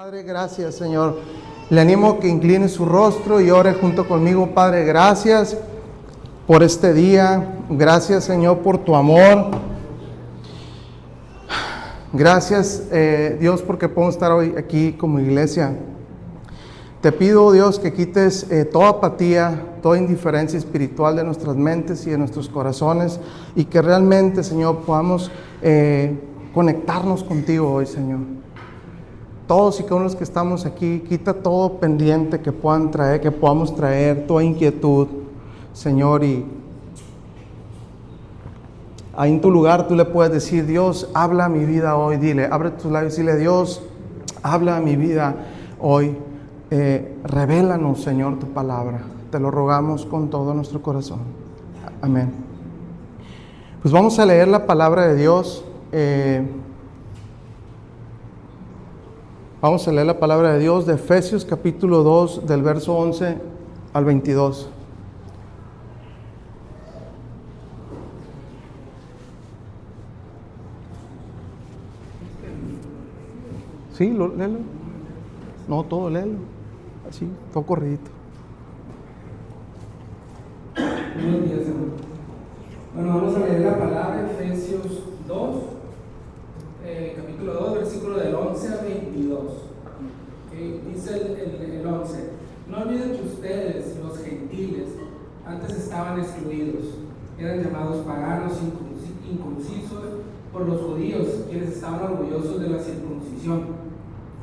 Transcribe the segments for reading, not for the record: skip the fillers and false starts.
Padre, gracias, Señor. Le animo a que incline su rostro y ore junto conmigo. Padre, gracias por este día. Gracias, Señor, por tu amor. Gracias, Dios, porque podemos estar hoy aquí como iglesia. Te pido, Dios, que quites toda apatía, toda indiferencia espiritual de nuestras mentes y de nuestros corazones, y que realmente, Señor, podamos conectarnos contigo hoy, Señor. Todos y cada uno de los que estamos aquí, quita todo pendiente que podamos traer, toda inquietud, Señor, y ahí en tu lugar tú le puedes decir: Dios, habla a mi vida hoy. Abre tus labios y dile: Dios, habla a mi vida hoy. Revélanos, Señor, tu palabra. Te lo rogamos con todo nuestro corazón. Amén. Pues vamos a leer la palabra de Dios. Vamos a leer la palabra de Dios de Efesios capítulo 2, del verso 11 al 22. Sí, léelo. No, todo léelo. Así, todo corridito. Buenos días, hermano. Bueno, vamos a leer la palabra, Efesios 2, capítulo 2, versículo del 11 al 22. Dice el 11: No olviden que ustedes, los gentiles, antes estaban excluidos, eran llamados paganos, incircuncisos por los judíos, quienes estaban orgullosos de la circuncisión,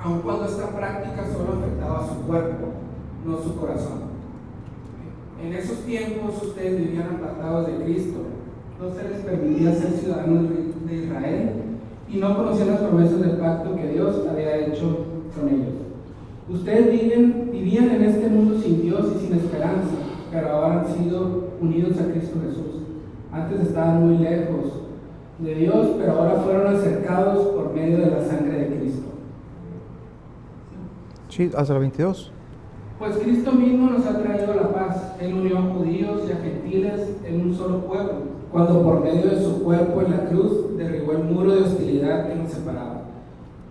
aun cuando esta práctica solo afectaba a su cuerpo, no su corazón. En esos tiempos ustedes vivían apartados de Cristo, no se les permitía ser ciudadanos de Israel y no conocían las promesas del pacto que Dios había hecho con ellos. Ustedes vivían en este mundo sin Dios y sin esperanza, pero ahora han sido unidos a Cristo Jesús. Antes estaban muy lejos de Dios, pero ahora fueron acercados por medio de la sangre de Cristo. Sí, hasta el 22. Pues Cristo mismo nos ha traído la paz. Él unió a judíos y a gentiles en un solo pueblo, cuando por medio de su cuerpo en la cruz derribó el muro de hostilidad que nos separaba.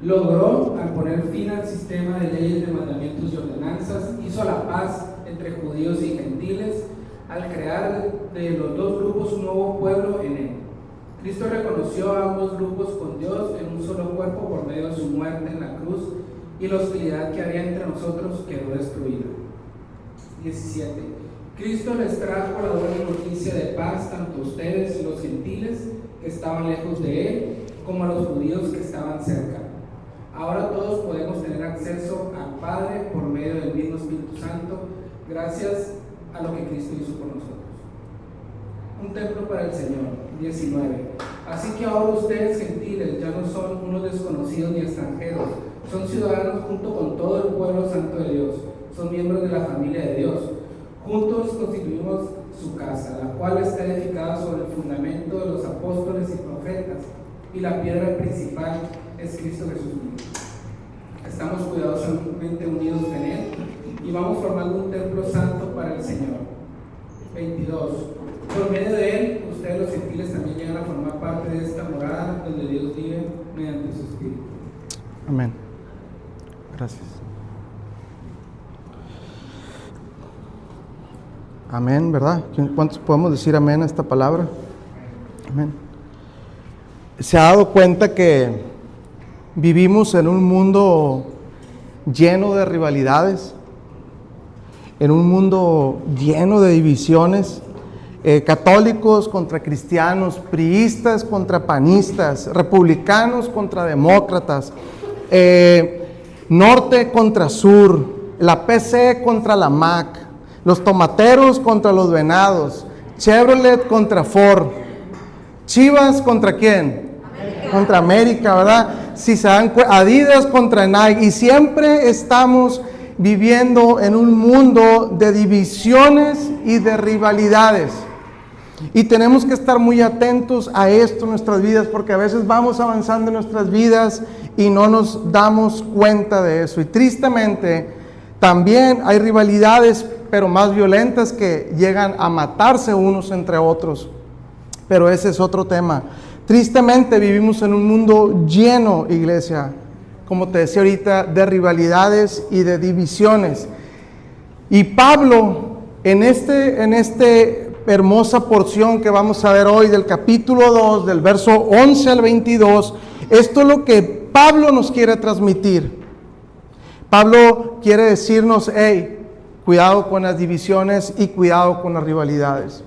Logró, al poner fin al sistema de leyes, de mandamientos y ordenanzas, hizo la paz entre judíos y gentiles, al crear de los dos grupos un nuevo pueblo en él. Cristo reconoció a ambos grupos con Dios en un solo cuerpo por medio de su muerte en la cruz, y la hostilidad que había entre nosotros quedó destruida. 17. Cristo les trajo la buena noticia de paz tanto a ustedes, los gentiles, que estaban lejos de Él, como a los judíos que estaban cerca. Ahora todos podemos tener acceso al Padre por medio del mismo Espíritu Santo, gracias a lo que Cristo hizo por nosotros. Un templo para el Señor. 19. Así que ahora ustedes, gentiles, ya no son unos desconocidos ni extranjeros, son ciudadanos junto con todo el pueblo santo de Dios, son miembros de la familia de Dios. Juntos constituimos su casa, la cual está edificada sobre el fundamento de los apóstoles y profetas, y la piedra principal es Cristo Jesús mismo. Estamos cuidadosamente unidos en Él y vamos formando un templo santo para el Señor. 22. Por medio de Él, ustedes los gentiles también llegan a formar parte de esta morada donde Dios vive mediante su Espíritu. Amén. Gracias. Amén, ¿verdad? ¿Cuántos podemos decir amén a esta palabra? Amén. ¿Se ha dado cuenta que vivimos en un mundo lleno de rivalidades? En un mundo lleno de divisiones, católicos contra cristianos, priistas contra panistas, republicanos contra demócratas, norte contra sur, la PC contra la Mac, los tomateros contra los venados, Chevrolet contra Ford, Chivas contra ¿quién? América. Contra América, ¿verdad? Si se dan cuenta, Adidas contra Nike, y siempre estamos viviendo en un mundo de divisiones y de rivalidades. Y tenemos que estar muy atentos a esto en nuestras vidas, porque a veces vamos avanzando en nuestras vidas y no nos damos cuenta de eso. Y tristemente también hay rivalidades, pero más violentas, que llegan a matarse unos entre otros. Pero ese es otro tema. Tristemente vivimos en un mundo lleno, iglesia, como te decía ahorita, de rivalidades y de divisiones. Y Pablo, en este hermosa porción que vamos a ver hoy del capítulo 2, del verso 11 al 22, esto es lo que Pablo nos quiere transmitir. Pablo quiere decirnos, hey, cuidado con las divisiones y cuidado con las rivalidades.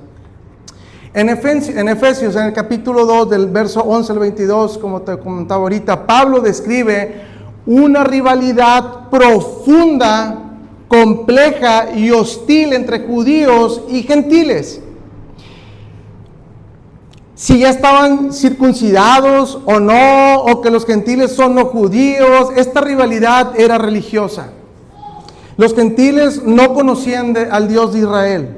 En Efesios, en el capítulo 2, del verso 11 al 22, como te comentaba ahorita, Pablo describe una rivalidad profunda, compleja y hostil entre judíos y gentiles. Si ya estaban circuncidados o no, o que los gentiles son no judíos, esta rivalidad era religiosa. Los gentiles no conocían al Dios de Israel.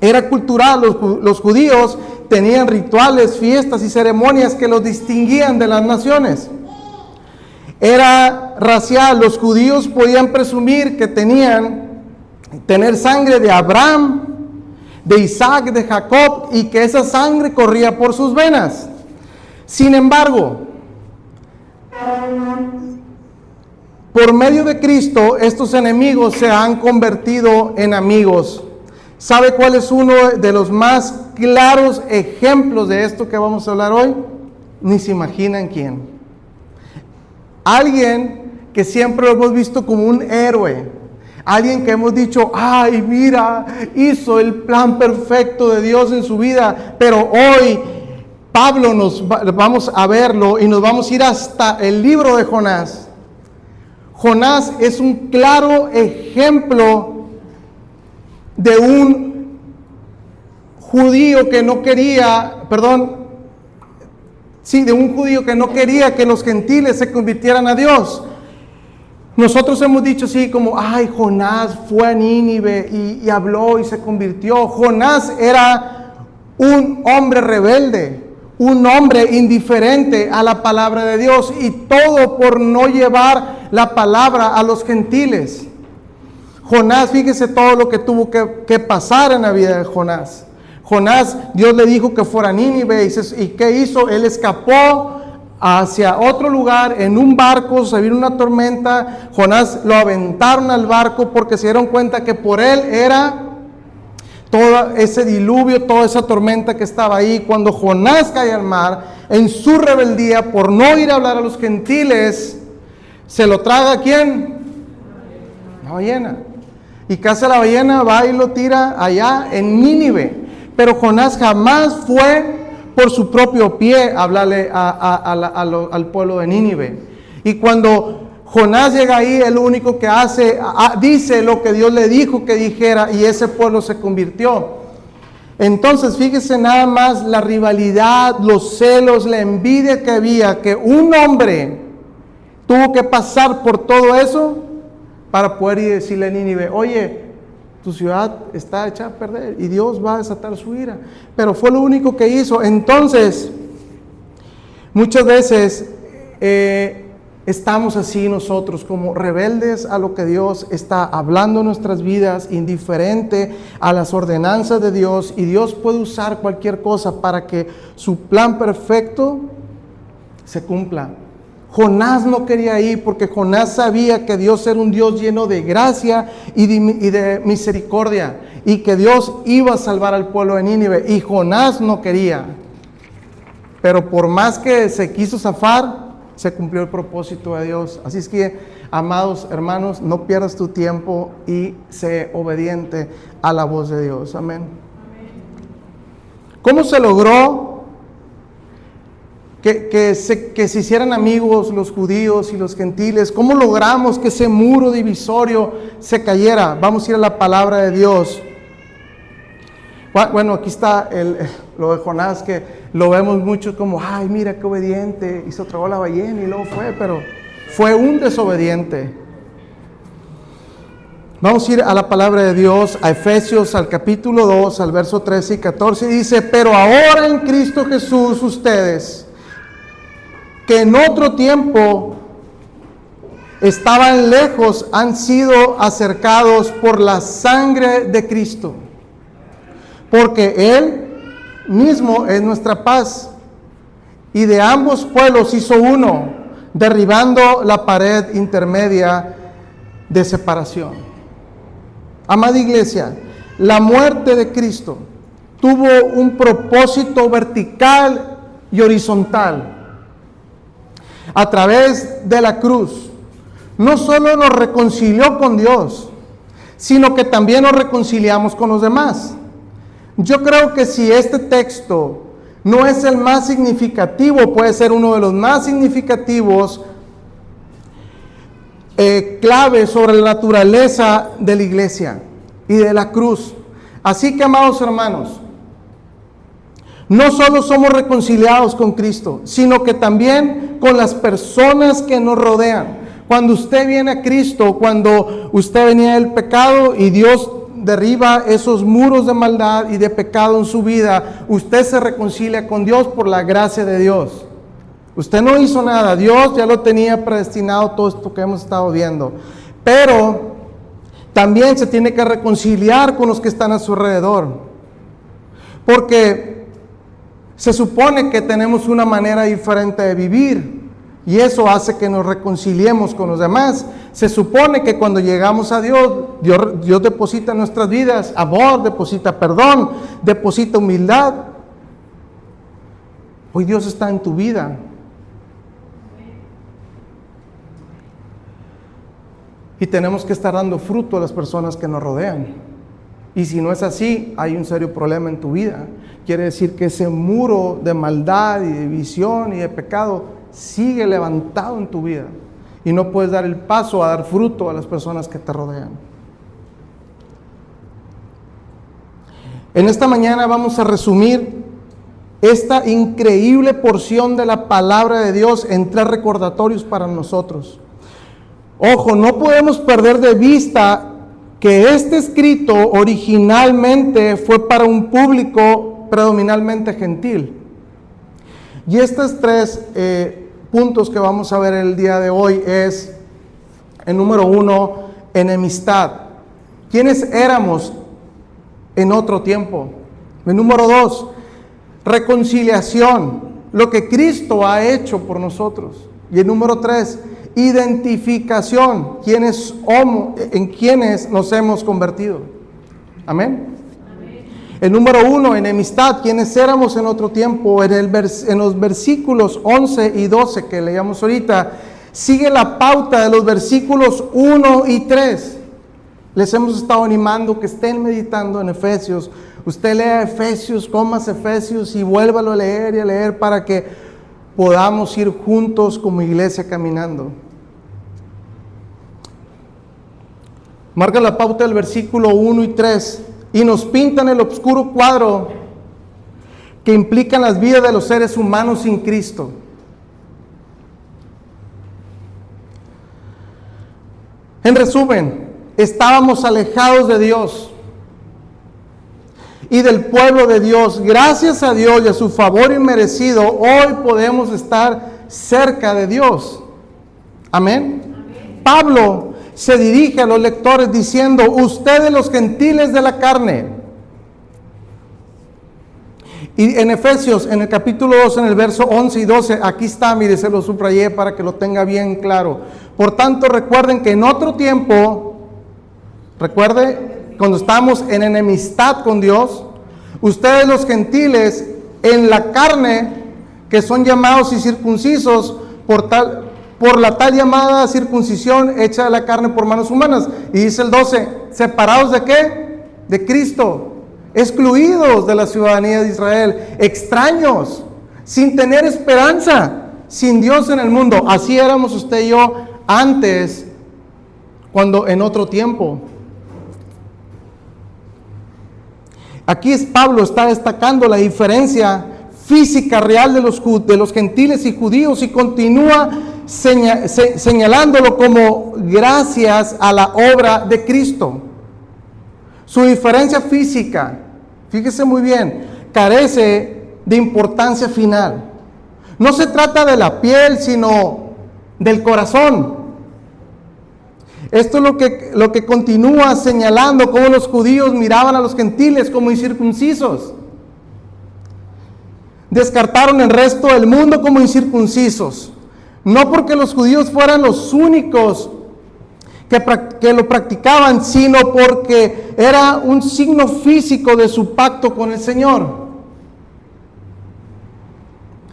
Era cultural, los judíos tenían rituales, fiestas y ceremonias que los distinguían de las naciones. Era racial, los judíos podían presumir que tener sangre de Abraham, de Isaac, de Jacob, y que esa sangre corría por sus venas. Sin embargo, por medio de Cristo, estos enemigos se han convertido en amigos. ¿Sabe cuál es uno de los más claros ejemplos de esto que vamos a hablar hoy? Ni se imaginan quién. Alguien que siempre lo hemos visto como un héroe. Alguien que hemos dicho, ay, mira, hizo el plan perfecto de Dios en su vida. Pero hoy, Pablo vamos a verlo y nos vamos a ir hasta el libro de Jonás. Jonás es un claro ejemplo de un judío que no quería, de un judío que no quería que los gentiles se convirtieran a Dios. Nosotros hemos dicho así como, ay, Jonás fue a Nínive y habló y se convirtió. Jonás era un hombre rebelde, un hombre indiferente a la palabra de Dios, y todo por no llevar la palabra a los gentiles. Jonás, fíjese todo lo que tuvo que pasar en la vida de Jonás. Jonás, Dios le dijo que fuera a Nínive, y ¿qué hizo? Él escapó hacia otro lugar en un barco, se vino una tormenta. Jonás lo aventaron al barco porque se dieron cuenta que por él era todo ese diluvio, toda esa tormenta que estaba ahí. Cuando Jonás cae al mar, en su rebeldía por no ir a hablar a los gentiles, se lo traga ¿a quién? La ballena. ¿Y qué hace la ballena? Va y lo tira allá en Nínive. Pero Jonás jamás fue por su propio pie a hablarle al pueblo de Nínive. Y cuando Jonás llega ahí, el único que hace, dice lo que Dios le dijo que dijera, y ese pueblo se convirtió. Entonces, fíjese nada más la rivalidad, los celos, la envidia que había, que un hombre tuvo que pasar por todo eso para poder ir y decirle a Nínive, oye, tu ciudad está hecha a perder y Dios va a desatar su ira. Pero fue lo único que hizo. Entonces, muchas veces estamos así nosotros, como rebeldes a lo que Dios está hablando en nuestras vidas, indiferente a las ordenanzas de Dios, y Dios puede usar cualquier cosa para que su plan perfecto se cumpla. Jonás no quería ir porque Jonás sabía que Dios era un Dios lleno de gracia y de misericordia, y que Dios iba a salvar al pueblo de Nínive, y Jonás no quería. Pero por más que se quiso zafar, se cumplió el propósito de Dios. Así es que, amados hermanos, no pierdas tu tiempo y sé obediente a la voz de Dios. Amén. ¿Cómo se logró que se hicieran amigos los judíos y los gentiles? ¿Cómo logramos que ese muro divisorio se cayera? Vamos a ir a la palabra de Dios. Bueno, aquí está lo de Jonás, que lo vemos mucho como, ay, mira qué obediente, y se tragó la ballena y luego fue, pero fue un desobediente. Vamos a ir a la palabra de Dios, a Efesios, al capítulo 2, al verso 13 y 14, y dice, pero ahora en Cristo Jesús ustedes, que en otro tiempo estaban lejos, han sido acercados por la sangre de Cristo, porque Él mismo es nuestra paz, y de ambos pueblos hizo uno, derribando la pared intermedia de separación. Amada iglesia, la muerte de Cristo tuvo un propósito vertical y horizontal. A través de la cruz, no solo nos reconcilió con Dios, sino que también nos reconciliamos con los demás. Yo creo que si este texto no es el más significativo, puede ser uno de los más significativos, clave sobre la naturaleza de la iglesia y de la cruz. Así que, amados hermanos, no solo somos reconciliados con Cristo, sino que también con las personas que nos rodean. Cuando usted viene a Cristo, cuando usted venía del pecado y Dios derriba esos muros de maldad y de pecado en su vida, usted se reconcilia con Dios por la gracia de Dios. Usted no hizo nada, Dios ya lo tenía predestinado, todo esto que hemos estado viendo. Pero también se tiene que reconciliar con los que están a su alrededor, porque se supone que tenemos una manera diferente de vivir y eso hace que nos reconciliemos con los demás. Se supone que cuando llegamos a Dios, Dios deposita en nuestras vidas amor, deposita perdón, deposita humildad. Hoy Dios está en tu vida. Y tenemos que estar dando fruto a las personas que nos rodean. Y si no es así, hay un serio problema en tu vida. Quiere decir que ese muro de maldad y de división y de pecado sigue levantado en tu vida. Y no puedes dar el paso a dar fruto a las personas que te rodean. En esta mañana vamos a resumir esta increíble porción de la palabra de Dios en 3 recordatorios para nosotros. Ojo, no podemos perder de vista que este escrito originalmente fue para un público predominantemente gentil. Y estos 3 puntos que vamos a ver el día de hoy es, el número 1, enemistad. ¿Quiénes éramos en otro tiempo? El número 2, reconciliación, lo que Cristo ha hecho por nosotros. Y el número 3, identificación, en quienes nos hemos convertido. Amén. El número 1, enemistad, quienes éramos en otro tiempo. En los versículos 11 y 12 que leíamos ahorita, sigue la pauta de los versículos 1 y 3. Les hemos estado animando que estén meditando en Efesios. Usted lea Efesios, comas Efesios y vuélvalo a leer y a leer para que podamos ir juntos como iglesia caminando. Marca la pauta del versículo 1 y 3 y nos pintan el oscuro cuadro que implican las vidas de los seres humanos sin Cristo. En resumen, estábamos alejados de Dios y del pueblo de Dios. Gracias a Dios y a su favor inmerecido, hoy podemos estar cerca de Dios. Amén. Amén. Pablo se dirige a los lectores diciendo: ustedes los gentiles de la carne. Y en Efesios, en el capítulo 2, en el verso 11 y 12, aquí está, mire, se lo subrayé para que lo tenga bien claro. Por tanto, recuerden que en otro tiempo, recuerde, cuando estamos en enemistad con Dios, ustedes los gentiles en la carne, que son llamados y circuncisos por la tal llamada circuncisión hecha de la carne por manos humanas. Y dice el 12, ¿separados de qué? De Cristo, excluidos de la ciudadanía de Israel, extraños, sin tener esperanza, sin Dios en el mundo. Así éramos usted y yo antes, cuando en otro tiempo. Aquí Pablo está destacando la diferencia física real de los gentiles y judíos y continúa señalándolo como gracias a la obra de Cristo. Su diferencia física, fíjese muy bien, carece de importancia final. No se trata de la piel, sino del corazón. Esto es lo que continúa señalando cómo los judíos miraban a los gentiles como incircuncisos. Descartaron el resto del mundo como incircuncisos. No porque los judíos fueran los únicos que lo practicaban, sino porque era un signo físico de su pacto con el Señor.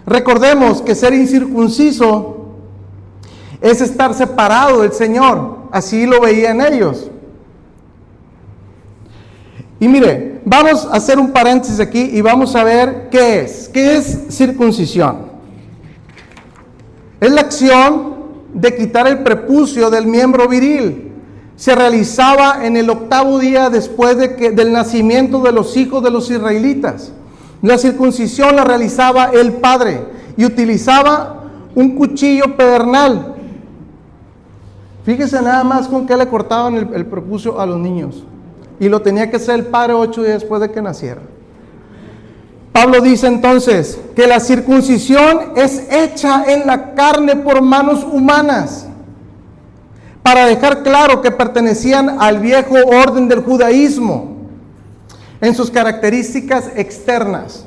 Recordemos que ser incircunciso es estar separado del Señor. Así lo veían ellos. Y mire, vamos a hacer un paréntesis aquí y vamos a ver qué es. ¿Qué es circuncisión? Es la acción de quitar el prepucio del miembro viril. Se realizaba en el 8º día después del nacimiento de los hijos de los israelitas. La circuncisión la realizaba el padre y utilizaba un cuchillo pedernal. Fíjese nada más con qué le cortaban el prepucio a los niños. Y lo tenía que hacer el padre 8 días después de que naciera. Pablo dice entonces que la circuncisión es hecha en la carne por manos humanas, para dejar claro que pertenecían al viejo orden del judaísmo en sus características externas.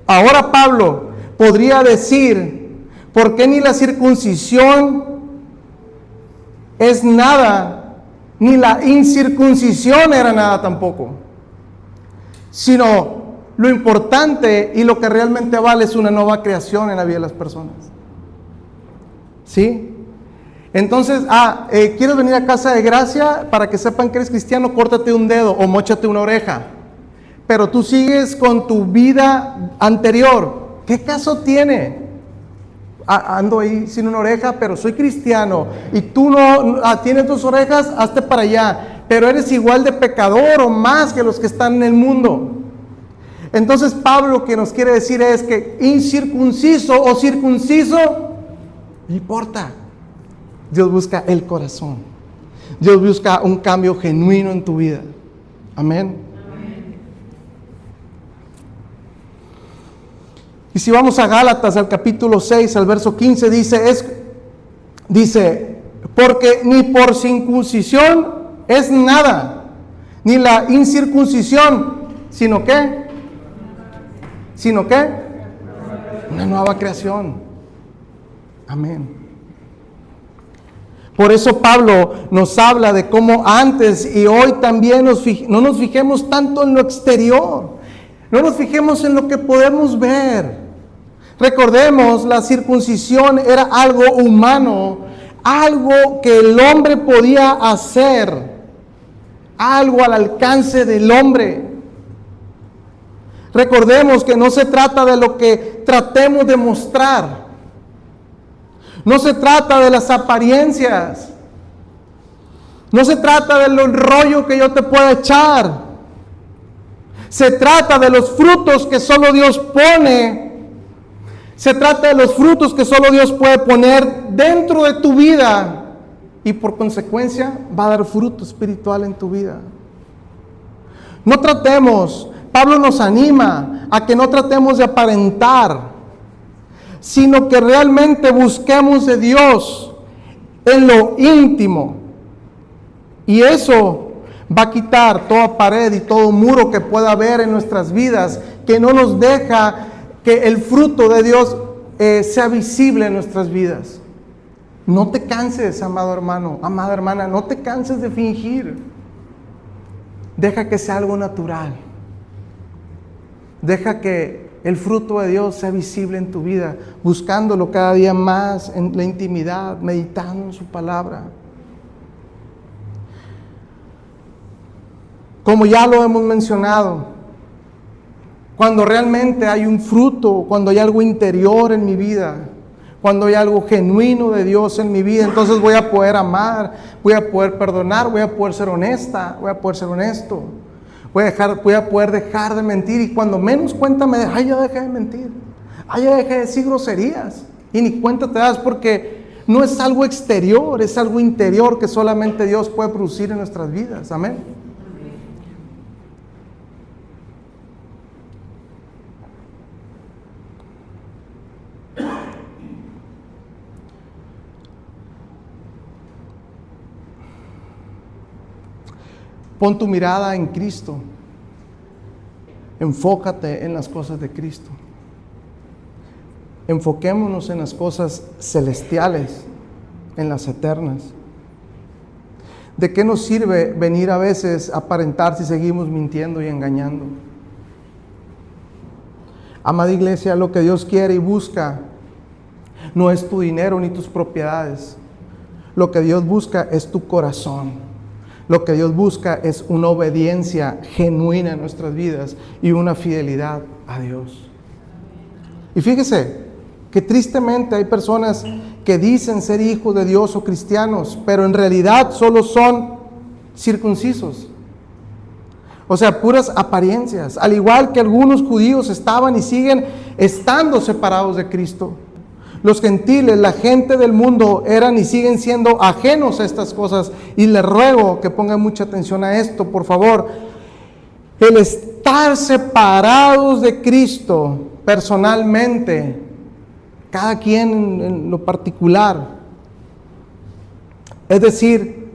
Ahora Pablo podría decir, ¿por qué ni la circuncisión es nada, ni la incircuncisión era nada tampoco? Sino lo importante y lo que realmente vale es una nueva creación en la vida de las personas. ¿Sí? Entonces, ¿quieres venir a Casa de Gracia? Para que sepan que eres cristiano, córtate un dedo o móchate una oreja. Pero tú sigues con tu vida anterior. ¿Qué caso tiene? Ando ahí sin una oreja, pero soy cristiano. Y tú no tienes 2 orejas, hazte para allá. Pero eres igual de pecador o más que los que están en el mundo. Entonces Pablo lo que nos quiere decir es que incircunciso o circunciso, no importa. Dios busca el corazón. Dios busca un cambio genuino en tu vida. Amén. Amén. Y si vamos a Gálatas, al capítulo 6, al verso 15, dice, porque ni por circuncisión es nada, ni la incircuncisión, sino que una nueva creación. Amén. Por eso Pablo nos habla de cómo antes y hoy también no nos fijemos tanto en lo exterior, no nos fijemos en lo que podemos ver. Recordemos, la circuncisión era algo humano, algo que el hombre podía hacer, algo al alcance del hombre. Recordemos que no se trata de lo que tratemos de mostrar. No se trata de las apariencias. No se trata del rollo que yo te pueda echar. Se trata de los frutos que solo Dios pone. Se trata de los frutos que solo Dios puede poner dentro de tu vida. Y por consecuencia va a dar fruto espiritual en tu vida. No tratemos, Pablo nos anima a que no tratemos de aparentar, sino que realmente busquemos de Dios en lo íntimo. Y eso va a quitar toda pared y todo muro que pueda haber en nuestras vidas, que no nos deja que el fruto de Dios sea visible en nuestras vidas. No te canses, amado hermano, amada hermana, no te canses de fingir. Deja que sea algo natural. Deja que el fruto de Dios sea visible en tu vida, buscándolo cada día más en la intimidad, meditando en su palabra. Como ya lo hemos mencionado, cuando realmente hay un fruto, cuando hay algo interior en mi vida, cuando hay algo genuino de Dios en mi vida, entonces voy a poder amar, voy a poder perdonar, voy a poder ser honesta, voy a poder ser honesto. Voy a poder dejar de mentir, y cuando menos cuenta me da, ya dejé de mentir, ya dejé de decir groserías, y ni cuenta te das, porque no es algo exterior, es algo interior que solamente Dios puede producir en nuestras vidas. Amén. Pon tu mirada en Cristo. Enfócate en las cosas de Cristo. Enfoquémonos en las cosas celestiales, en las eternas. ¿De qué nos sirve venir a veces a aparentar si seguimos mintiendo y engañando? Amada iglesia, lo que Dios quiere y busca no es tu dinero ni tus propiedades. Lo que Dios busca es tu corazón. Lo que Dios busca es una obediencia genuina en nuestras vidas y una fidelidad a Dios. Y fíjese que tristemente hay personas que dicen ser hijos de Dios o cristianos, pero en realidad solo son circuncisos. O sea, puras apariencias. Al igual que algunos judíos estaban y siguen estando separados de Cristo. Los gentiles, la gente del mundo, eran y siguen siendo ajenos a estas cosas. Y les ruego que pongan mucha atención a esto, por favor. El estar separados de Cristo personalmente, cada quien en lo particular, es decir,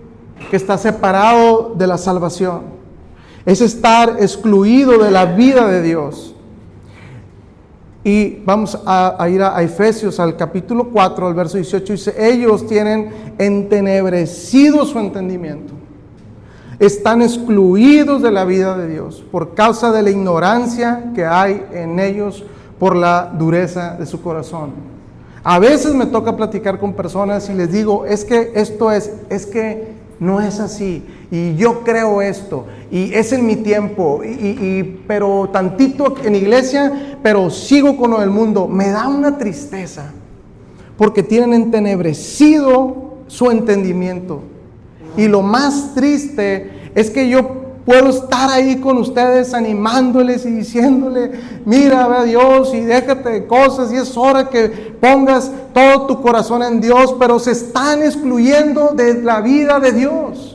que está separado de la salvación, es estar excluido de la vida de Dios. Y vamos a ir a Efesios, al capítulo 4, al verso 18, dice: ellos tienen entenebrecido su entendimiento, están excluidos de la vida de Dios por causa de la ignorancia que hay en ellos por la dureza de su corazón. A veces me toca platicar con personas y les digo, es que esto es que no es así, y yo creo esto, y es en mi tiempo, pero tantito en iglesia, pero sigo con lo del mundo. Me da una tristeza, porque tienen entenebrecido su entendimiento. Y lo más triste es que yo puedo estar ahí con ustedes animándoles y diciéndole: mira, ve a Dios y déjate de cosas, y es hora que pongas todo tu corazón en Dios, pero se están excluyendo de la vida de Dios.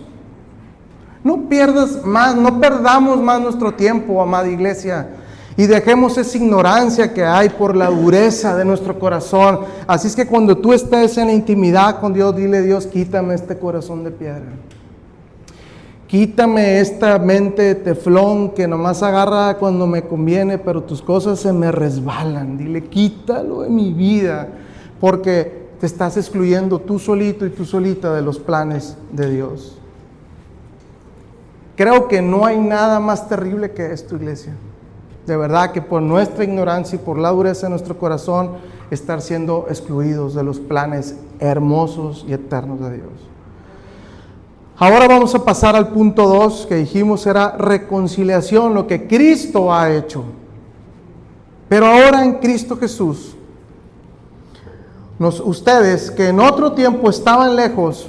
No pierdas más, no perdamos más nuestro tiempo, amada iglesia, y dejemos esa ignorancia que hay por la dureza de nuestro corazón. Así es que cuando tú estés en la intimidad con Dios, dile: Dios, quítame este corazón de piedra. Quítame esta mente de teflón que nomás agarra cuando me conviene, pero tus cosas se me resbalan. Dile: quítalo de mi vida, porque te estás excluyendo tú solito y tú solita de los planes de Dios. Creo que no hay nada más terrible que esto, iglesia. De verdad que por nuestra ignorancia y por la dureza de nuestro corazón, estar siendo excluidos de los planes hermosos y eternos de Dios. Ahora vamos a pasar al punto 2 que dijimos era reconciliación, lo que Cristo ha hecho. Pero ahora en Cristo Jesús, ustedes que en otro tiempo estaban lejos,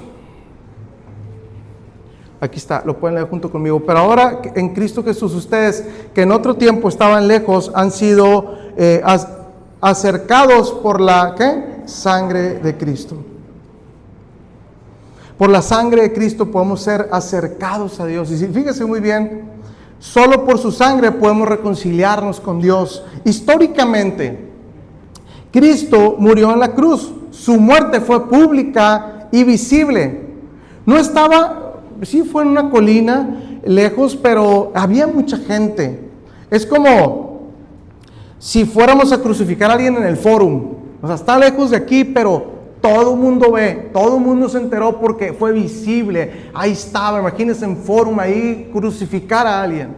aquí está, lo pueden leer junto conmigo, pero ahora en Cristo Jesús, ustedes que en otro tiempo estaban lejos, han sido acercados por la sangre de Cristo. Por la sangre de Cristo podemos ser acercados a Dios. Y fíjese muy bien, solo por su sangre podemos reconciliarnos con Dios. Históricamente, Cristo murió en la cruz. Su muerte fue pública y visible. No estaba, sí fue en una colina lejos, pero había mucha gente. Es como si fuéramos a crucificar a alguien en el fórum. O sea, está lejos de aquí, pero todo el mundo ve, todo el mundo se enteró porque fue visible. Ahí estaba, imagínense en fórum ahí crucificar a alguien.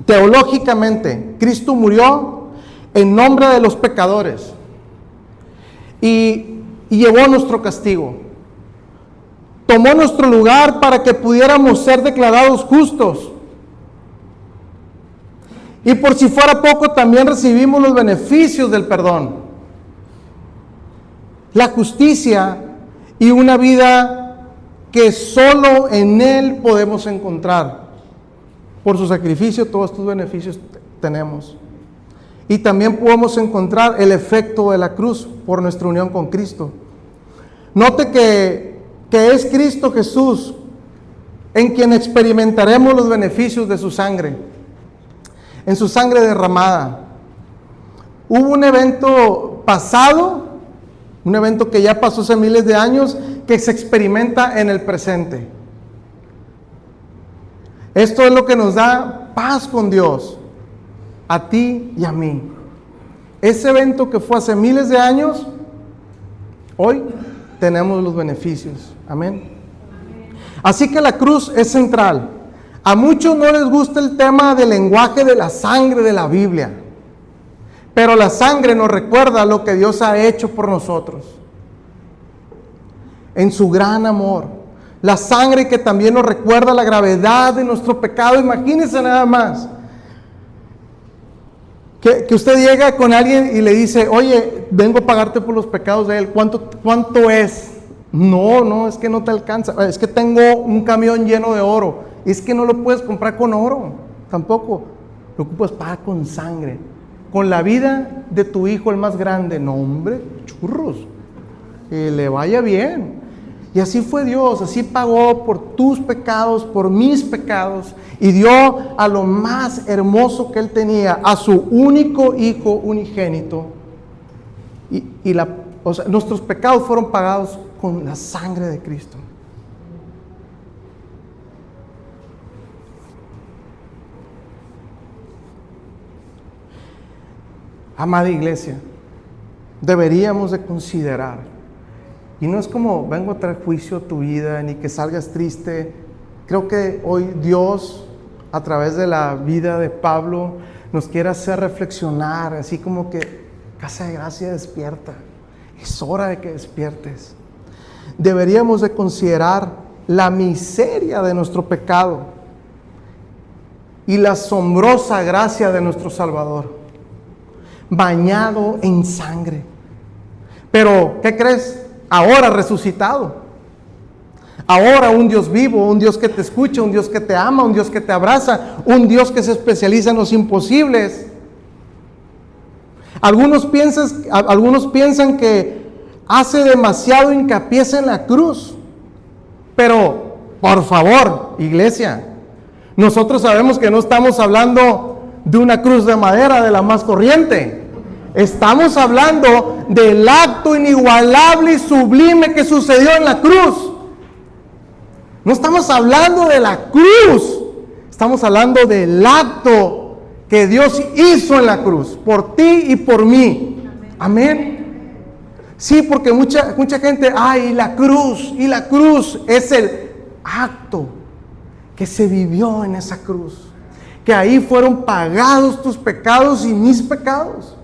Teológicamente, Cristo murió en nombre de los pecadores y llevó nuestro castigo. Tomó nuestro lugar para que pudiéramos ser declarados justos. Y por si fuera poco, también recibimos los beneficios del perdón, la justicia y una vida que solo en Él podemos encontrar. Por su sacrificio todos estos beneficios tenemos. Y también podemos encontrar el efecto de la cruz por nuestra unión con Cristo. Note que es Cristo Jesús en quien experimentaremos los beneficios de su sangre. En su sangre derramada. Hubo un evento pasado, un evento que ya pasó hace miles de años, que se experimenta en el presente. Esto es lo que nos da paz con Dios. a ti y a mí. Ese evento que fue hace miles de años, hoy tenemos los beneficios. Amén. Así que la cruz es central. A muchos no les gusta el tema del lenguaje de la sangre de la Biblia, pero la sangre nos recuerda lo que Dios ha hecho por nosotros en su gran amor. La sangre que también nos recuerda la gravedad de nuestro pecado. Imagínense nada más que usted llega con alguien y le dice: oye, vengo a pagarte por los pecados de él. ¿Cuánto es? No, es que no te alcanza. Es que tengo un camión lleno de oro. Es que no lo puedes comprar con oro, tampoco. Lo ocupas pagar con sangre, con la vida de tu hijo, el más grande. No, hombre, churros, que le vaya bien. Y así fue Dios, así pagó por tus pecados, por mis pecados, y dio a lo más hermoso que Él tenía, a su único hijo unigénito. Nuestros pecados fueron pagados con la sangre de Cristo. Amada iglesia, deberíamos de considerar, y no es como vengo a traer juicio a tu vida, ni que salgas triste. Creo que hoy Dios, a través de la vida de Pablo, nos quiere hacer reflexionar, así como que, Casa de Gracia, despierta. Es hora de que despiertes. Deberíamos de considerar la miseria de nuestro pecado y la asombrosa gracia de nuestro Salvador, bañado en sangre. Pero, ¿qué crees? Ahora resucitado. Ahora un Dios vivo, un Dios que te escucha, un Dios que te ama, un Dios que te abraza, un Dios que se especializa en los imposibles. Algunos piensan que hace demasiado hincapié en la cruz. Pero, por favor, iglesia, nosotros sabemos que no estamos hablando de una cruz de madera, de la más corriente. Estamos hablando del acto inigualable y sublime que sucedió en la cruz. No estamos hablando de la cruz, estamos hablando del acto que Dios hizo en la cruz, por ti y por mí. Amén. Sí, porque mucha gente, y la cruz es el acto que se vivió en esa cruz. Que ahí fueron pagados tus pecados y mis pecados.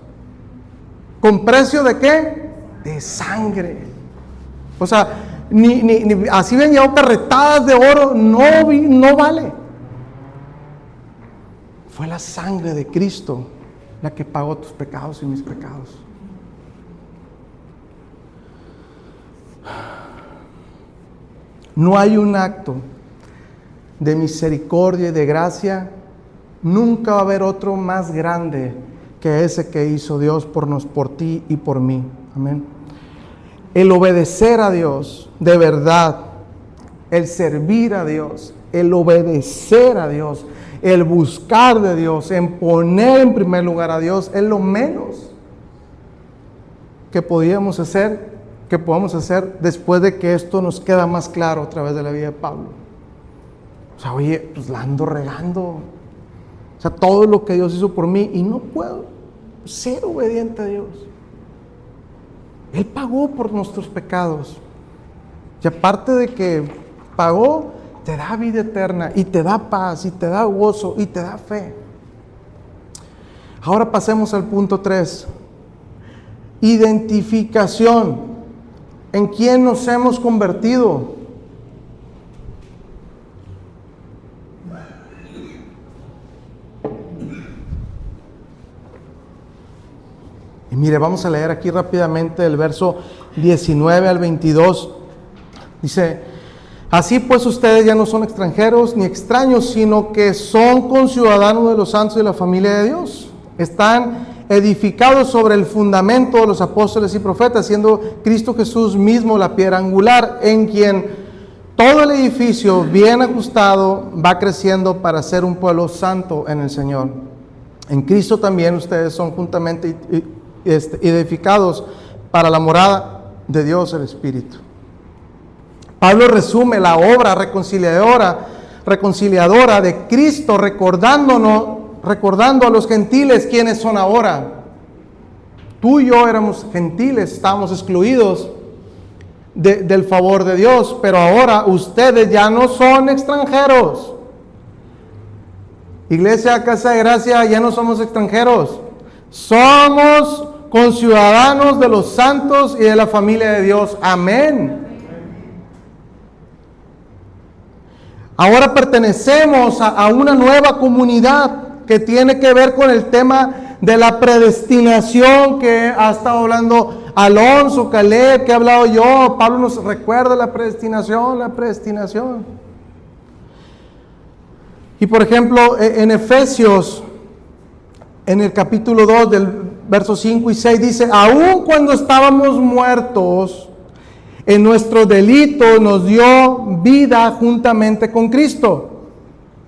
¿Con precio de qué? De sangre. O sea, ni así ven llevado carretadas de oro, no vale. Fue la sangre de Cristo la que pagó tus pecados y mis pecados. No hay un acto de misericordia y de gracia, nunca va a haber otro más grande que ese que hizo Dios por ti y por mí. Amén. El obedecer a Dios de verdad, el servir a Dios, el obedecer a Dios, el buscar de Dios, en poner en primer lugar a Dios, es lo menos que podemos hacer después de que esto nos queda más claro a través de la vida de Pablo. O sea, oye, pues la ando regando. O sea, todo lo que Dios hizo por mí y no puedo ser obediente a Dios. Él pagó por nuestros pecados. Y aparte de que pagó, te da vida eterna y te da paz y te da gozo y te da fe. Ahora pasemos al punto 3. Identificación. ¿En quién nos hemos convertido? Y mire, vamos a leer aquí rápidamente el verso 19 al 22. Dice: así pues ustedes ya no son extranjeros ni extraños, sino que son conciudadanos de los santos y de la familia de Dios. Están edificados sobre el fundamento de los apóstoles y profetas, siendo Cristo Jesús mismo la piedra angular, en quien todo el edificio bien ajustado va creciendo para ser un pueblo santo en el Señor. En Cristo también ustedes son juntamente edificados para la morada de Dios el Espíritu. Pablo resume la obra reconciliadora de Cristo, recordándonos recordando a los gentiles quiénes son ahora. Tú y yo éramos gentiles, estábamos excluidos del favor de Dios, pero ahora ustedes ya no son extranjeros. Iglesia Casa de Gracia, ya no somos extranjeros, somos conciudadanos de los santos y de la familia de Dios. Amén. Ahora pertenecemos a una nueva comunidad que tiene que ver con el tema de la predestinación que ha estado hablando Alonso, Caleb, que he hablado yo. Pablo nos recuerda la predestinación, la predestinación. Y por ejemplo, en Efesios, en el capítulo 2, del verso 5 y 6, dice: aun cuando estábamos muertos en nuestro delito, nos dio vida juntamente con Cristo.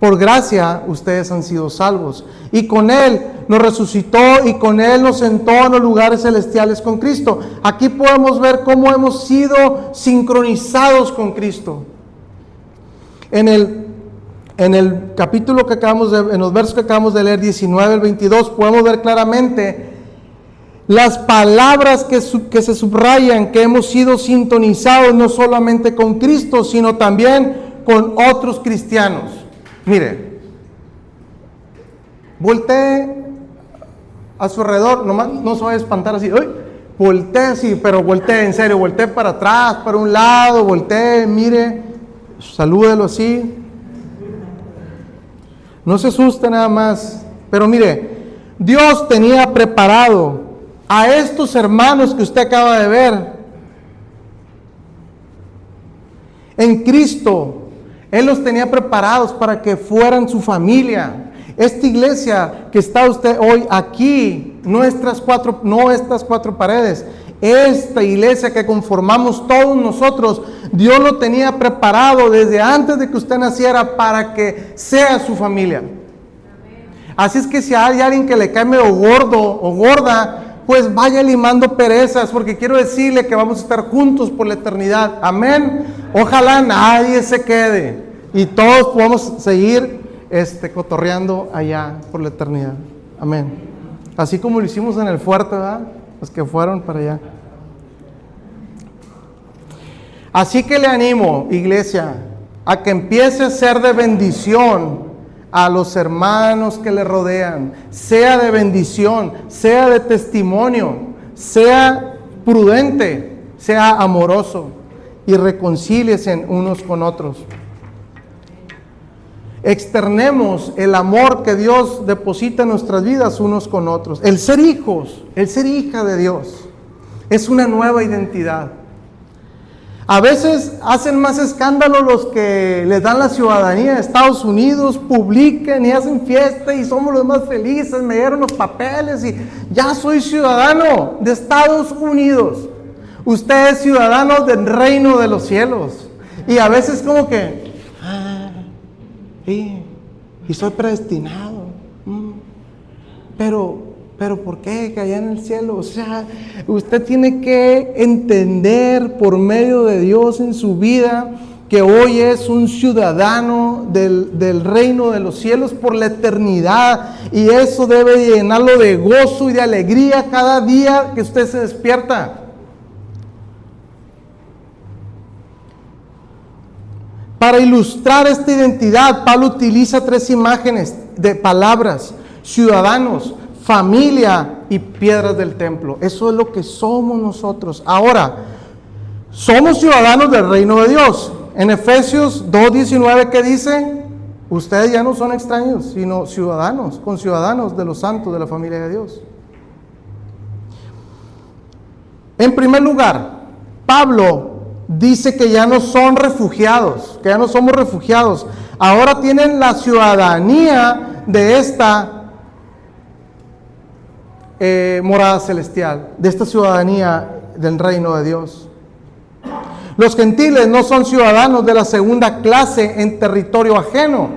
Por gracia ustedes han sido salvos. Y con Él nos resucitó y con Él nos sentó en los lugares celestiales con Cristo. Aquí podemos ver cómo hemos sido sincronizados con Cristo. En el capítulo que en los versos que acabamos de leer, 19 al 22, podemos ver claramente las palabras que se subrayan, que hemos sido sintonizados no solamente con Cristo, sino también con otros cristianos. Mire, voltee a su alrededor, nomás no se vaya a espantar así, ¡ay! Voltee así, pero voltee en serio, voltee para atrás, para un lado, voltee, mire, salúdelo así. No se asuste nada más, pero mire, Dios tenía preparado a estos hermanos que usted acaba de ver en Cristo. Él los tenía preparados para que fueran su familia. Esta iglesia que está usted hoy aquí, no estas cuatro paredes, esta iglesia que conformamos todos nosotros, Dios lo tenía preparado desde antes de que usted naciera para que sea su familia. Así es que si hay alguien que le cae medio gordo o gorda, pues vaya limando perezas, porque quiero decirle que vamos a estar juntos por la eternidad. Amén. Ojalá nadie se quede y todos podamos seguir cotorreando allá por la eternidad. Amén. Así como lo hicimos en el fuerte, ¿verdad? Los que fueron para allá. Así que le animo, iglesia, a que empiece a ser de bendición a los hermanos que le rodean. Sea de bendición, sea de testimonio, sea prudente, sea amoroso y reconcíliense unos con otros. Externemos el amor que Dios deposita en nuestras vidas unos con otros. El ser hijos, el ser hija de Dios es una nueva identidad. A veces hacen más escándalo los que les dan la ciudadanía de Estados Unidos, publican y hacen fiesta y somos los más felices, me dieron los papeles y ya soy ciudadano de Estados Unidos. Usted es ciudadano del reino de los cielos. Y a veces como que, y soy predestinado. Pero ¿por qué? Que allá en el cielo, o sea, usted tiene que entender por medio de Dios en su vida que hoy es un ciudadano del reino de los cielos por la eternidad, y eso debe llenarlo de gozo y de alegría cada día que usted se despierta. Para ilustrar esta identidad, Pablo utiliza 3 imágenes de palabras: ciudadanos, familia y piedras del templo. Eso es lo que somos nosotros. Ahora, somos ciudadanos del reino de Dios. En Efesios 2:19, ¿qué dice? Ustedes ya no son extraños, sino ciudadanos, conciudadanos de los santos de la familia de Dios. En primer lugar, Pablo dice que ya no son refugiados, que ya no somos refugiados. Ahora tienen la ciudadanía de esta morada celestial, de esta ciudadanía del reino de Dios. Los gentiles no son ciudadanos de la segunda clase en territorio ajeno,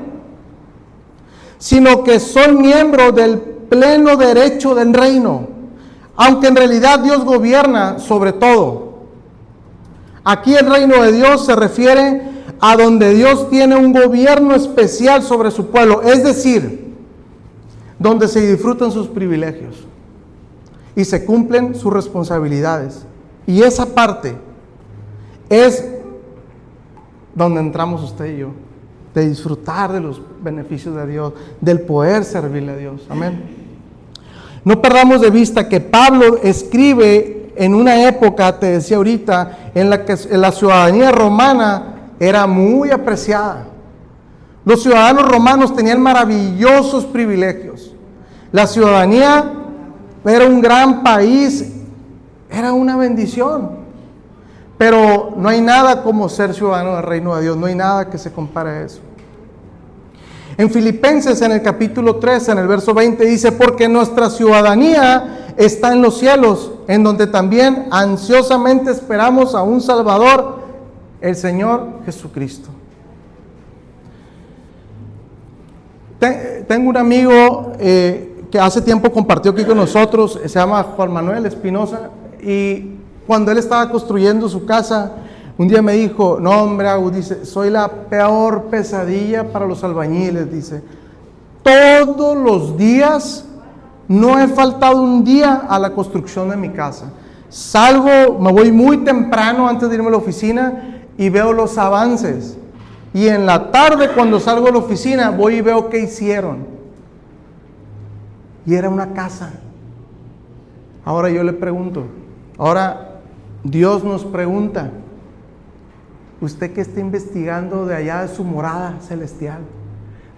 sino que son miembros del pleno derecho del reino, aunque en realidad Dios gobierna sobre todo. Aquí el reino de Dios se refiere a donde Dios tiene un gobierno especial sobre su pueblo, es decir, donde se disfrutan sus privilegios y se cumplen sus responsabilidades. Y esa parte es donde entramos usted y yo, de disfrutar de los beneficios de Dios, del poder servirle a Dios. Amén. No perdamos de vista que Pablo escribe en una época, te decía ahorita, en la que la ciudadanía romana era muy apreciada. Los ciudadanos romanos tenían maravillosos privilegios. La ciudadanía era un gran país, era una bendición. Pero no hay nada como ser ciudadano del reino de Dios, no hay nada que se compare a eso. En Filipenses, en el capítulo 3, en el verso 20, dice: porque nuestra ciudadanía está en los cielos, en donde también ansiosamente esperamos a un Salvador, el Señor Jesucristo. Tengo un amigo que hace tiempo compartió aquí con nosotros, se llama Juan Manuel Espinosa, y cuando él estaba construyendo su casa, un día me dijo: no hombre, Agus, dice, soy la peor pesadilla para los albañiles, dice. Todos los días, no he faltado un día a la construcción de mi casa. Salgo, me voy muy temprano antes de irme a la oficina y veo los avances. Y en la tarde, cuando salgo de la oficina, voy y veo qué hicieron. Y era una casa. Ahora yo le pregunto, ahora Dios nos pregunta: usted que está investigando de allá de su morada celestial,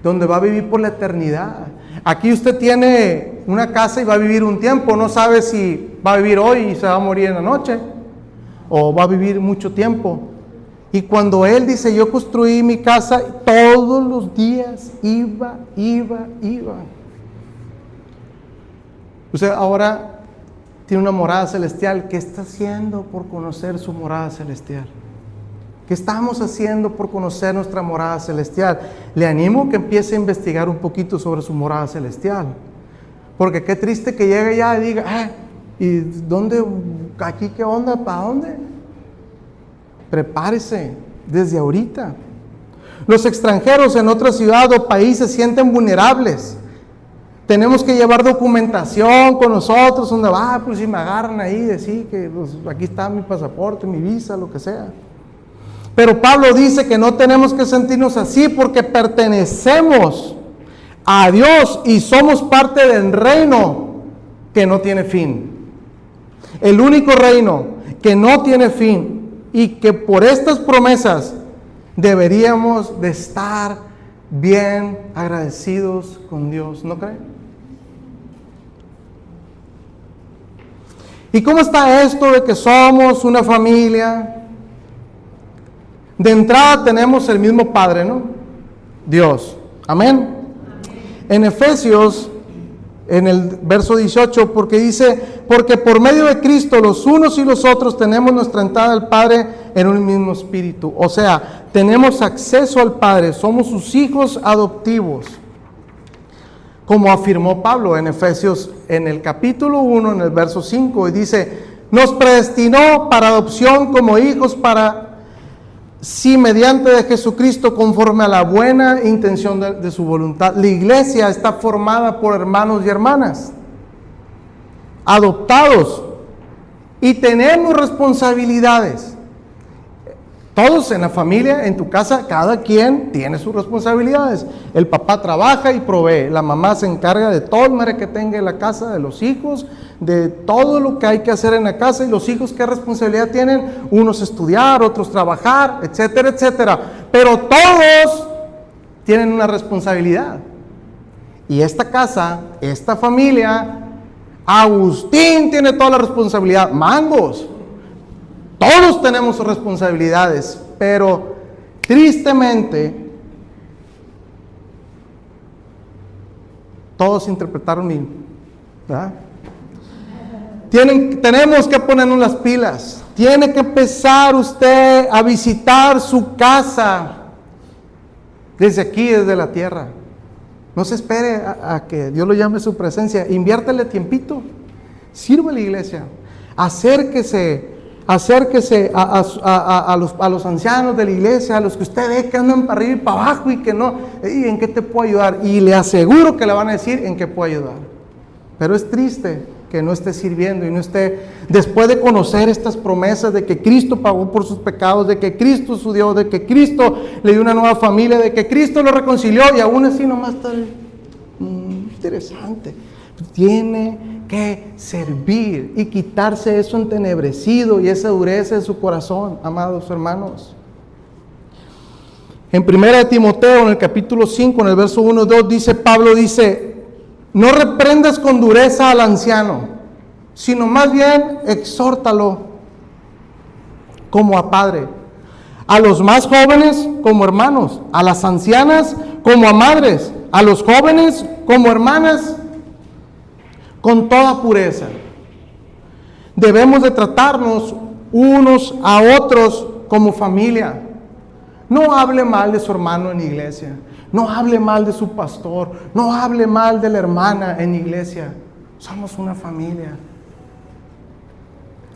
donde va a vivir por la eternidad. Aquí usted tiene una casa y va a vivir un tiempo, no sabe si va a vivir hoy y se va a morir en la noche, o va a vivir mucho tiempo. Y cuando Él dice: yo construí mi casa, todos los días iba. Usted ahora tiene una morada celestial. ¿Qué está haciendo por conocer su morada celestial? ¿Qué estamos haciendo por conocer nuestra morada celestial? Le animo que empiece a investigar un poquito sobre su morada celestial. Porque qué triste que llegue ya y diga: ¿y dónde? ¿Aquí qué onda? ¿Para dónde? Prepárese desde ahorita. Los extranjeros en otra ciudad o país se sienten vulnerables. Tenemos que llevar documentación con nosotros, donde pues si me agarran ahí, decir que pues, aquí está mi pasaporte, mi visa, lo que sea. Pero Pablo dice que no tenemos que sentirnos así, porque pertenecemos a Dios y somos parte del reino que no tiene fin. El único reino que no tiene fin, y que por estas promesas deberíamos de estar bien agradecidos con Dios, ¿no creen? ¿Y cómo está esto de que somos una familia? De entrada tenemos el mismo Padre, ¿no? Dios. Amén. En Efesios, en el verso 18, porque dice: porque por medio de Cristo los unos y los otros tenemos nuestra entrada al Padre en un mismo espíritu. O sea, tenemos acceso al Padre, somos sus hijos adoptivos. Como afirmó Pablo en Efesios, en el capítulo 1, en el verso 5, y dice: nos predestinó para adopción como hijos para sí, mediante de Jesucristo, conforme a la buena intención de su voluntad. La iglesia está formada por hermanos y hermanas, adoptados, y tenemos responsabilidades. Todos en la familia, en tu casa, cada quien tiene sus responsabilidades. El papá trabaja y provee, la mamá se encarga de todo el mere que tenga en la casa, de los hijos, de todo lo que hay que hacer en la casa. Y los hijos, ¿qué responsabilidad tienen? Unos estudiar, otros trabajar, etcétera, etcétera. Pero todos tienen una responsabilidad. Y esta casa, esta familia, Agustín tiene toda la responsabilidad. Mangos, todos tenemos responsabilidades, pero tristemente todos interpretaron bien, ¿verdad? Tenemos que ponernos las pilas. Tiene que empezar usted a visitar su casa desde aquí, desde la tierra. No se espere a que Dios lo llame a su presencia. Inviértele tiempito. Sirva a la iglesia. Acérquese acérquese a los ancianos de la iglesia, a los que usted ve que andan para arriba y para abajo y que no, ¿y en qué te puedo ayudar? Y le aseguro que le van a decir en qué puedo ayudar. Pero es triste que no esté sirviendo y no esté, después de conocer estas promesas de que Cristo pagó por sus pecados, de que Cristo es su Dios, de que Cristo le dio una nueva familia, de que Cristo lo reconcilió, y aún así nomás está interesante. Tiene que servir y quitarse eso entenebrecido y esa dureza de su corazón, amados hermanos. En 1 Timoteo, en el capítulo 5, en el verso 1 y 2, Pablo dice: no reprendas con dureza al anciano, sino más bien exhórtalo como a padre, a los más jóvenes como hermanos, a las ancianas como a madres, a los jóvenes como hermanas, con toda pureza. Debemos de tratarnos unos a otros como familia. No hable mal de su hermano en la iglesia. No hable mal de su pastor. No hable mal de la hermana en la iglesia. Somos una familia.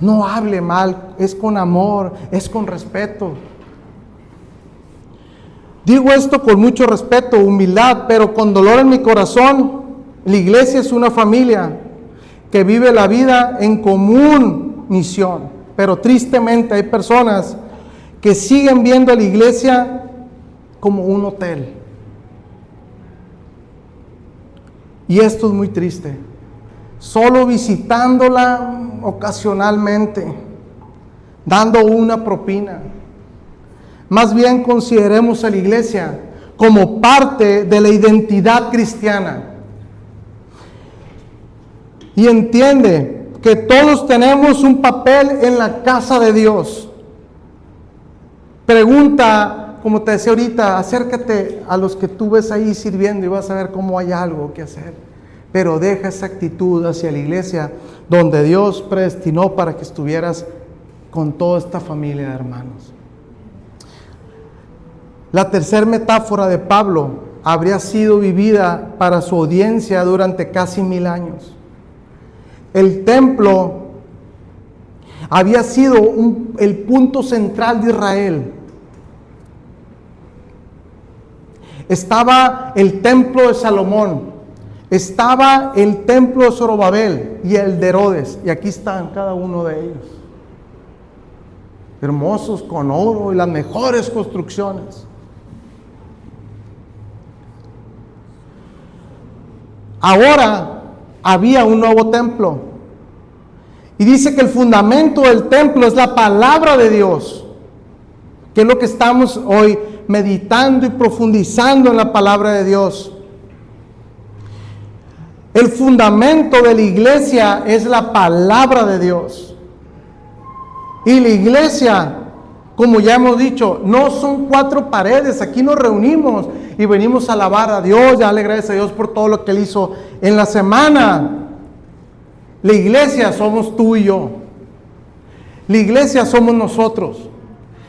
No hable mal. Es con amor, es con respeto. Digo esto con mucho respeto, humildad, pero con dolor en mi corazón. La iglesia es una familia que vive la vida en común misión. Pero tristemente hay personas que siguen viendo a la iglesia como un hotel. Y esto es muy triste. Solo visitándola ocasionalmente, dando una propina. Más bien consideremos a la iglesia como parte de la identidad cristiana. Y entiende que todos tenemos un papel en la casa de Dios. Pregunta, como te decía ahorita, acércate a los que tú ves ahí sirviendo y vas a ver cómo hay algo que hacer. Pero deja esa actitud hacia la iglesia donde Dios predestinó para que estuvieras con toda esta familia de hermanos. La tercera metáfora de Pablo habría sido vivida para su audiencia durante casi 1000 años. El templo había sido el punto central de Israel. Estaba el templo de Salomón, estaba el templo de Zorobabel y el de Herodes, y aquí están cada uno de ellos, hermosos con oro y las mejores construcciones. Ahora había un nuevo templo, y dice que el fundamento del templo es la palabra de Dios, que es lo que estamos hoy meditando y profundizando en la palabra de Dios. El fundamento de la iglesia es la palabra de Dios. Y la iglesia, como ya hemos dicho, no son 4 paredes. Aquí nos reunimos y venimos a alabar a Dios, y a darle gracias a Dios por todo lo que Él hizo en la semana. La iglesia somos tú y yo. La iglesia somos nosotros.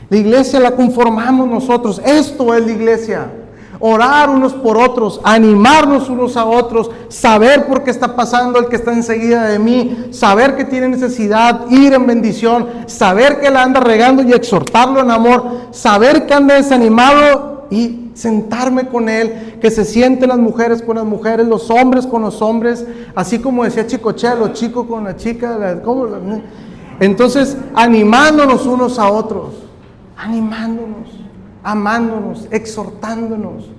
La iglesia la conformamos nosotros. Esto es la iglesia. Orar unos por otros, animarnos unos a otros, saber por qué está pasando el que está enseguida de mí, saber que tiene necesidad, ir en bendición, saber que la anda regando y exhortarlo en amor, saber que anda desanimado y sentarme con él, que se sienten las mujeres con las mujeres, los hombres con los hombres, así como decía Chicochea, los chicos con la chica, entonces animándonos unos a otros, animándonos, amándonos, exhortándonos.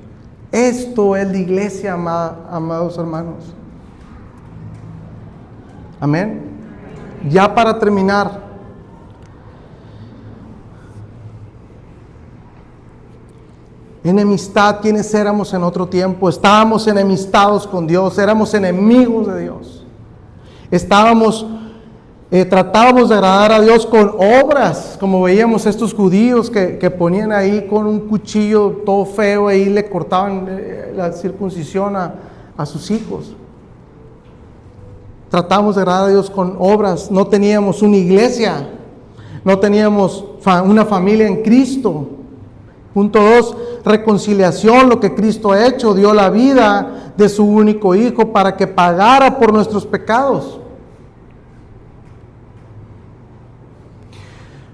Esto es la iglesia, amados hermanos. Amén. Ya para terminar, enemistad, ¿quiénes éramos en otro tiempo? Estábamos enemistados con Dios, éramos enemigos de Dios. Tratábamos de agradar a Dios con obras, como veíamos estos judíos que ponían ahí con un cuchillo todo feo, ahí le cortaban la circuncisión a sus hijos. Tratábamos de agradar a Dios con obras, no teníamos una iglesia, no teníamos una familia en Cristo. Punto 2, reconciliación, lo que Cristo ha hecho, dio la vida de su único Hijo para que pagara por nuestros pecados.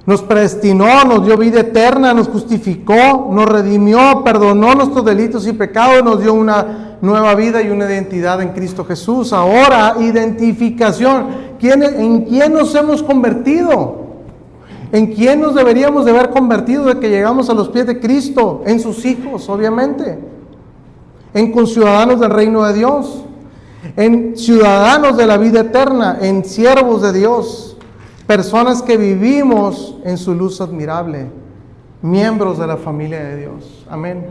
Nos predestinó, nos dio vida eterna, nos justificó, nos redimió, perdonó nuestros delitos y pecados, nos dio una nueva vida y una identidad en Cristo Jesús. Ahora, identificación. ¿En quién nos hemos convertido? ¿En quién nos deberíamos de haber convertido de que llegamos a los pies de Cristo? En sus hijos, obviamente. En conciudadanos del reino de Dios. En ciudadanos de la vida eterna. En siervos de Dios. Personas que vivimos en su luz admirable, miembros de la familia de Dios. Amén.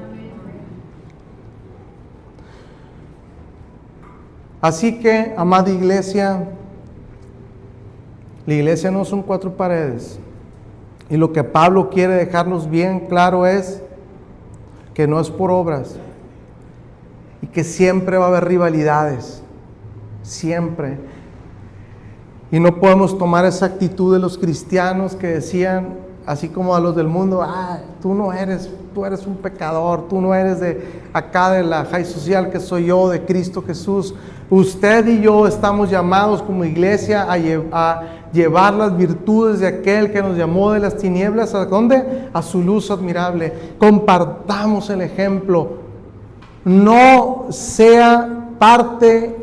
Así que, amada iglesia, la iglesia no son 4 paredes. Y lo que Pablo quiere dejarnos bien claro es que no es por obras y que siempre va a haber rivalidades. Siempre. Y no podemos tomar esa actitud de los cristianos que decían, así como a los del mundo, tú eres un pecador, tú no eres de acá de la high social que soy yo, de Cristo Jesús. Usted y yo estamos llamados como iglesia a llevar las virtudes de aquel que nos llamó de las tinieblas, ¿a dónde? A su luz admirable. Compartamos el ejemplo. No sea parte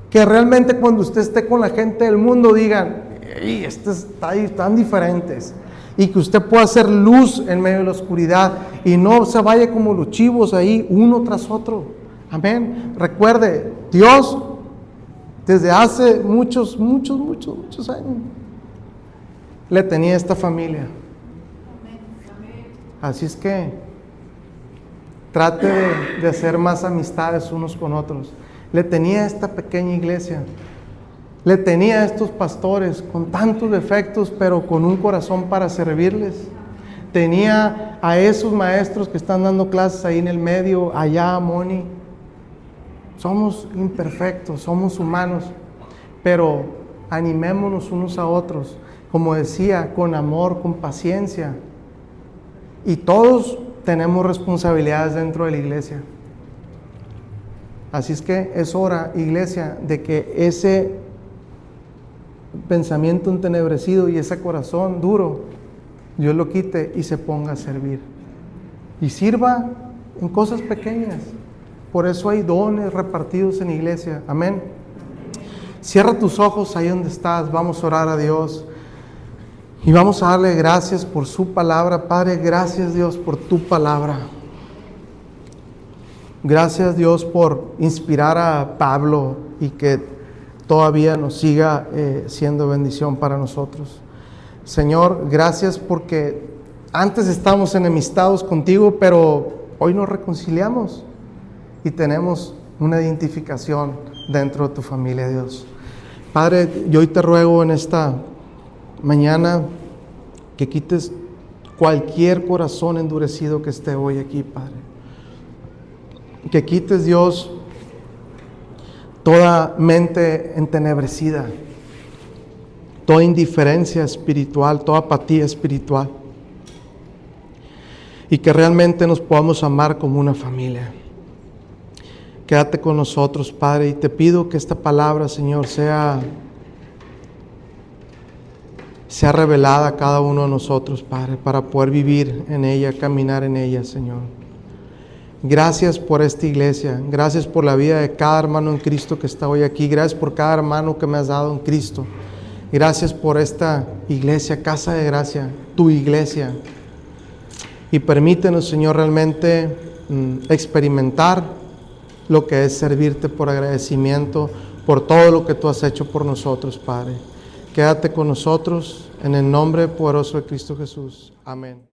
que realmente cuando usted esté con la gente del mundo digan, están diferentes. Y que usted pueda hacer luz en medio de la oscuridad y no se vaya como los chivos ahí, uno tras otro. Amén. Recuerde, Dios, desde hace muchos años, le tenía esta familia. Así es que trate de hacer más amistades unos con otros. Le tenía esta pequeña iglesia, le tenía a estos pastores con tantos defectos, pero con un corazón para servirles. Tenía a esos maestros que están dando clases ahí en el medio, allá, Moni. Somos imperfectos, somos humanos, pero animémonos unos a otros, como decía, con amor, con paciencia. Y todos tenemos responsabilidades dentro de la iglesia. Así es que es hora, iglesia, de que ese pensamiento entenebrecido y ese corazón duro, Dios lo quite y se ponga a servir. Y sirva en cosas pequeñas. Por eso hay dones repartidos en la iglesia. Amén. Cierra tus ojos ahí donde estás. Vamos a orar a Dios. Y vamos a darle gracias por su palabra. Padre, gracias Dios por tu palabra. Gracias Dios por inspirar a Pablo y que todavía nos siga siendo bendición para nosotros. Señor, gracias porque antes estábamos enemistados contigo, pero hoy nos reconciliamos y tenemos una identificación dentro de tu familia, Dios. Padre, yo hoy te ruego en esta mañana que quites cualquier corazón endurecido que esté hoy aquí, Padre. Que quites, Dios, toda mente entenebrecida, toda indiferencia espiritual, toda apatía espiritual. Y que realmente nos podamos amar como una familia. Quédate con nosotros, Padre, y te pido que esta palabra, Señor, sea revelada a cada uno de nosotros, Padre, para poder vivir en ella, caminar en ella, Señor. Gracias por esta iglesia, gracias por la vida de cada hermano en Cristo que está hoy aquí, gracias por cada hermano que me has dado en Cristo, gracias por esta iglesia, Casa de Gracia, tu iglesia, y permítenos, Señor, realmente experimentar lo que es servirte por agradecimiento, por todo lo que tú has hecho por nosotros, Padre. Quédate con nosotros, en el nombre poderoso de Cristo Jesús. Amén.